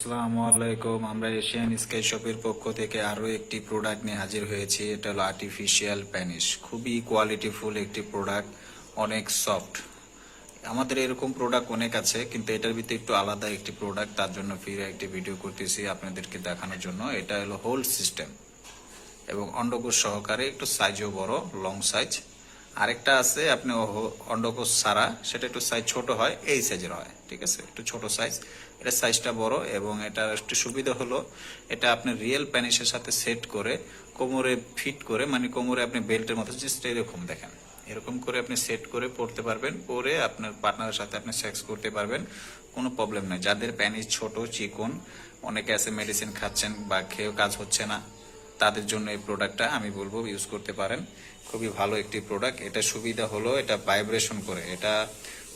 আসসালামু আলাইকুম। আমরা এশিয়ান স্কাই শপের পক্ষ থেকে আরো একটি প্রোডাক্ট নিয়ে হাজির হয়েছি। এটা হলো আর্টিফিশিয়াল প্যানিশ। খুবই কোয়ালিটিফুল একটি প্রোডাক্ট, অনেক সফট। আমাদের এরকম প্রোডাক্ট অনেক আছে, কিন্তু এটার ভিতরে একটু আলাদা একটি প্রোডাক্ট, তার জন্য ফিরে একটি ভিডিও করতেছি আপনাদেরকে দেখানোর জন্য। এটা হলো হোল্ড সিস্টেম এবং অন্ডকোষ সহকারে, একটু সাইজও বড়, লং সাইজ। আরেকটা আছে আপনি অন্ডকোষ ছাড়া, সেটা একটু সাইজ ছোট হয়, এই সাইজের হয়, ঠিক আছে, একটু ছোট সাইজ। এটা সাইজটা বড় এবং এটা একটু সুবিধা হলো, এটা আপনি রিয়েল প্যানিসের সাথে সেট করে কোমরে ফিট করে, মানে কোমরে আপনি বেল্টের মতো জাস্ট এরকম দেখেন, এরকম করে আপনি সেট করে পড়তে পারবেন, পরে আপনার পার্টনারের সাথে আপনি সেক্স করতে পারবেন, কোনো প্রবলেম নাই। যাদের প্যানিস ছোট চিকন, অনেকে আছে মেডিসিন খাচ্ছেন বা খেয়েও কাজ হচ্ছে না, তাদের জন্য এই প্রোডাক্টটা আমি বলবো ইউজ করতে পারেন। খুবই ভালো একটি প্রোডাক্ট। এটা সুবিধা হলো এটা ভাইব্রেশন করে, এটা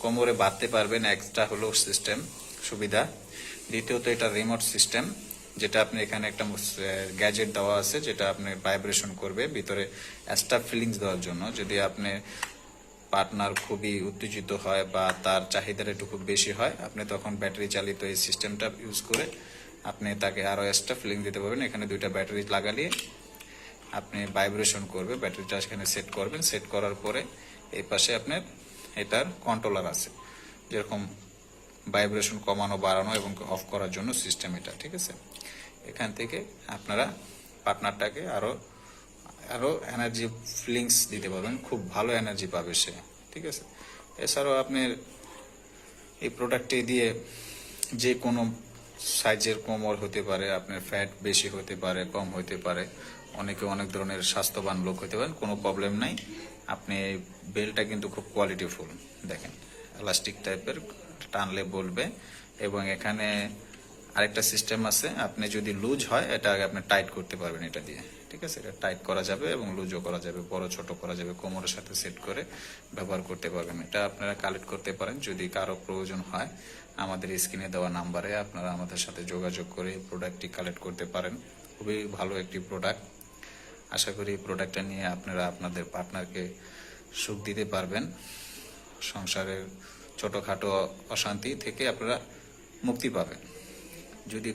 কোমরে বাঁধতে পারবেন, একটা হলো সিস্টেম সুবিধা। দ্বিতীয়ত এটা রিমোট সিস্টেম, যেটা আপনি এখানে একটা গ্যাজেট দেওয়া আছে, যেটা আপনি ভাইব্রেশন করবে ভিতরে স্টাফ ফিলিংস দেওয়ার জন্য। যদি আপনি পার্টনার খুবই উত্তেজিত হয় বা তার চাহিদাটা একটু খুব বেশি হয়, আপনি তখন ব্যাটারি চালিত এই সিস্টেমটা ইউজ করে আপনি তাকে আরো এক্সট্রা ফিলিং দিতে পারবেন। এখানে দুইটা ব্যাটারি লাগালে আপনি ভাইব্রেশন করবে, ব্যাটারিটা এখানে সেট করবেন, সেট করার পরে এই পাশে আপনার এটার কন্ট্রোলার আছে, যেরকম ভাইব্রেশন কমানো বাড়ানো এবং অফ করার জন্য সিস্টেম এটা, ঠিক আছে। এখান থেকে আপনারা পার্টনারটাকে আরো আরো এনার্জি ফিলিংস দিতে পারবেন, খুব ভালো এনার্জি পাবে সে, ঠিক আছে। এছাড়াও আপনি এই প্রোডাক্টটি দিয়ে যে কোনো সাইজের কোমর হতে পারে, আপনার ফ্যাট বেশি হতে পারে, কম হতে পারে, অনেকে অনেক ধরনের স্বাস্থ্যবান লোক হতে পারেন, কোনো প্রবলেম নাই। আপনি বেলটা কিন্তু খুব কোয়ালিটিফুল, দেখেন এলাস্টিক টাইপের, টানলে বলবে। এবং এখানে আরেকটা সিস্টেম আছে, আপনি যদি লুজ হয় এটা আগে আপনি টাইট করতে পারবেন এটা দিয়ে, ঠিক আছে। এটা টাইট করা যাবে এবং লুজও করা যাবে, বড় ছোট করা যাবে, কোমরের সাথে সেট করে ব্যবহার করতে পারবেন। এটা আপনারা কালেক্ট করতে পারেন, যদি কারো প্রয়োজন হয় আমাদের স্ক্রিনে দেওয়া নাম্বারে আপনারা আমাদের সাথে যোগাযোগ করে এই প্রোডাক্টটি কালেক্ট করতে পারেন। খুবই ভালো একটি প্রোডাক্ট। আশা করি এই প্রোডাক্টটা নিয়ে আপনারা আপনাদের পার্টনারকে সুখ দিতে পারবেন, সংসারের ছোটখাটো অশান্তি থেকে আপনারা মুক্তি পাবেন। যদি